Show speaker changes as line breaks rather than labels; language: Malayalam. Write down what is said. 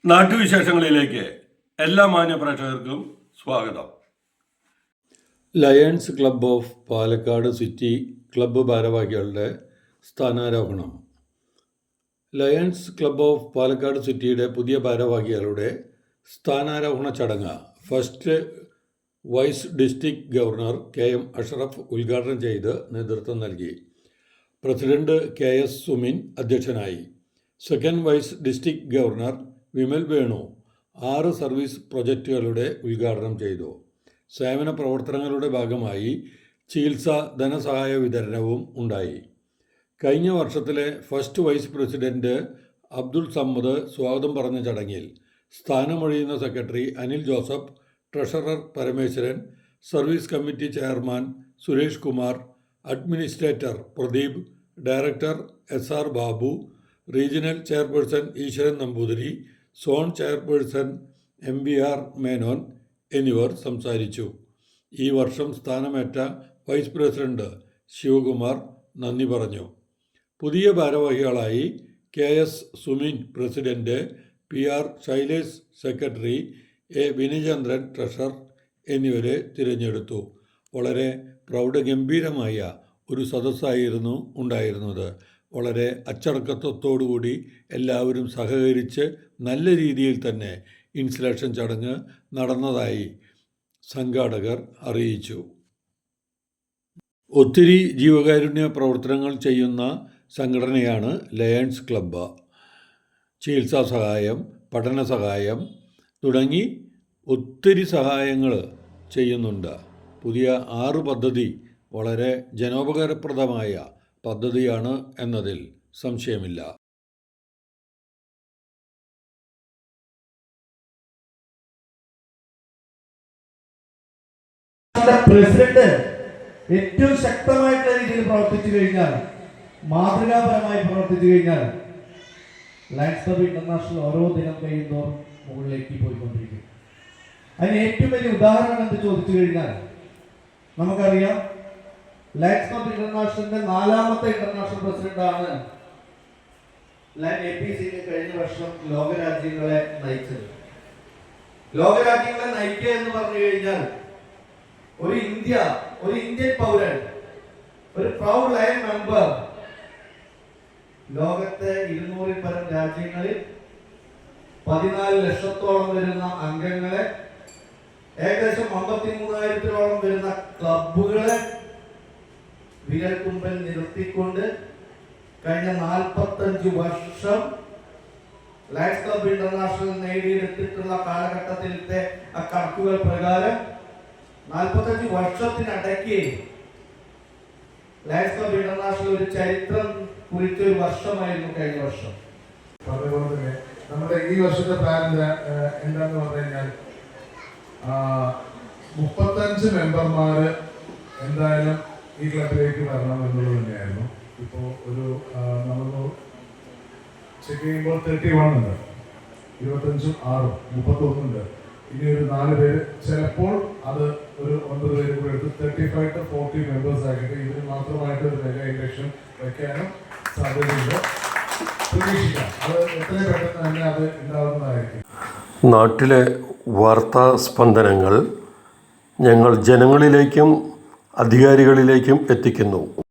നാട്ടുവിശേഷങ്ങളിലേക്ക് എല്ലാ മാന്യപ്രേക്ഷകർക്കും സ്വാഗതം.
Lions club of Palakkad city club ഭാരവാഹികളുടെ സ്ഥാനാരോഹണം. ലയൺസ് ക്ലബ്ബ് ഓഫ് പാലക്കാട് സിറ്റിയുടെ പുതിയ ഭാരവാഹികളുടെ സ്ഥാനാരോഹണ ചടങ്ങ് first vice district governor KM Ashraf ഉദ്ഘാടനം ചെയ്ത് നേതൃത്വം നൽകി. പ്രസിഡന്റ് KS സുമിൻ അധ്യക്ഷനായി. Second vice district governor Vimal Venu 6 service പ്രൊജക്റ്റുകളുടെ ഉദ്ഘാടനം ചെയ്തു. സേവന പ്രവർത്തനങ്ങളുടെ ഭാഗമായി ചികിത്സാ ധനസഹായ വിതരണവും ഉണ്ടായി. കഴിഞ്ഞ വർഷത്തിലെ first vice president Abdul Samad സ്വാഗതം പറഞ്ഞ ചടങ്ങിൽ സ്ഥാനമൊഴിയുന്ന secretary Anil Joseph, treasurer Parameswaran, service committee chairman Suresh Kumar, administrator Pradeep, director SR Babu, regional chairperson Easwaran Namboothiri, zone chairperson MVR Menon എന്നിവർ സംസാരിച്ചു. ഈ വർഷം സ്ഥാനമേറ്റ വൈസ് പ്രസിഡന്റ് ശിവകുമാർ നന്ദി പറഞ്ഞു. പുതിയ ഭാരവാഹികളായി KS Sumin president, PR Shailesh secretary, A Vinayachandran treasurer എന്നിവരെ തിരഞ്ഞെടുത്തു. വളരെ പ്രൗഢഗംഭീരമായ ഒരു സദസ്സായിരുന്നു ഉണ്ടായിരുന്നത്. വളരെ അച്ചടക്കത്തോടുകൂടി എല്ലാവരും സഹകരിച്ച് നല്ല രീതിയിൽ തന്നെ ഇൻസ്റ്റലേഷൻ ചടങ്ങ് നടന്നതായി സംഘാടകർ അറിയിച്ചു. ഒത്തിരി ജീവകാരുണ്യ പ്രവർത്തനങ്ങൾ ചെയ്യുന്ന സംഘടനയാണ് ലയൺസ് ക്ലബ്ബ്. ചികിത്സാ സഹായം, പഠന സഹായം തുടങ്ങി ഒത്തിരി സഹായങ്ങൾ ചെയ്യുന്നുണ്ട്. പുതിയ 6 പദ്ധതി വളരെ ജനോപകാരപ്രദമായ പദ്ധതിയാണ് എന്നതിൽ സംശയമില്ല.
പ്രസിഡന്റ് ഏറ്റവും ശക്തമായിട്ടുള്ള രീതിയിൽ പ്രവർത്തിച്ചു കഴിഞ്ഞാൽ, മാതൃകാപരമായി പ്രവർത്തിച്ചു കഴിഞ്ഞാൽ ലയൺസ് ക്ലബ്ബ് ഇന്റർനാഷണൽ ഓരോ ദിനം കഴിയുന്നതോറും മുകളിലേക്ക് പോയിക്കൊണ്ടിരിക്കും. അതിന് ഏറ്റവും വലിയ ഉദാഹരണം എന്ത് ചോദിച്ചു കഴിഞ്ഞാൽ, നമുക്കറിയാം ലയൺസ് ക്ലബ്ബ് ഇന്റർനാഷണലിന്റെ 4ാമത്തെ ഇന്റർനാഷണൽ പ്രസിഡന്റാണ് APC കഴിഞ്ഞ വർഷം ലോകരാജ്യങ്ങളെ നയിച്ചത്. ലോകരാജ്യങ്ങളെ നയിക്കുക എന്ന് പറഞ്ഞു കഴിഞ്ഞാൽ ഒരു ഇന്ത്യൻ പൗരൻ, ഒരു പ്രൗഡ് ലയൺ മെമ്പർ ലോകത്തെ 200-ൽ പരം രാജ്യങ്ങളിൽ 14 ലക്ഷത്തോളം വരുന്ന അംഗങ്ങളെ, ഏകദേശം 53,000-ഓളം വരുന്ന ക്ലബുകളെ വിരൽത്തുമ്പിൽ നിർത്തിക്കൊണ്ട് കഴിഞ്ഞ 45 വർഷം ലയൺസ് ക്ലബ്ബ് ഇന്റർനാഷണൽ നേടിയെടുത്തിട്ടുള്ള കാലഘട്ടത്തിലത്തെ ആ കണക്കുകൾ പ്രകാരം 45 വർഷത്തിനിടയ്ക്ക് ലയൺസ് ക്ലബ്ബ് ഇന്റർനാഷണൽ ഒരു ചരിത്രം കുറിച്ച ഒരു വർഷമായിരുന്നു കഴിഞ്ഞ വർഷം.
അതുപോലെ തന്നെ നമ്മുടെ ഈ വർഷത്തെ പ്ലാൻ എന്താന്ന് പറഞ്ഞു കഴിഞ്ഞാൽ 35 മെമ്പർമാർ എന്തായാലും ഈ ക്ലബിലേക്ക് വരണം എന്നുള്ളത് തന്നെയായിരുന്നു. ഇപ്പോൾ ഒരു നമ്മൾ ചെക്ക് ചെയ്യുമ്പോൾ 31 ഉണ്ട്, 25-ഉം 6-ഉം 31 ഉണ്ട്. ഇനി ഒരു 4 പേര്, ചിലപ്പോൾ അത് ഒരു 9 പേര് കൂടെ എടുത്ത് 35 to 40 മെമ്പേഴ്സ് ആക്കിയിട്ട് ഇതിന് മാത്രമായിട്ട് ഒരു മെഗാ ഇലക്ഷൻ വയ്ക്കാനും സാധ്യതയുണ്ട്. പ്രതീക്ഷിക്കാം അത് എത്രയും പെട്ടെന്ന് തന്നെ അത് ഉണ്ടാകുന്നതായിരിക്കും.
നാട്ടിലെ വാർത്താ സ്പന്ദനങ്ങൾ ഞങ്ങൾ ജനങ്ങളിലേക്കും അധികാരികളിലേക്കും എത്തിക്കുന്നു.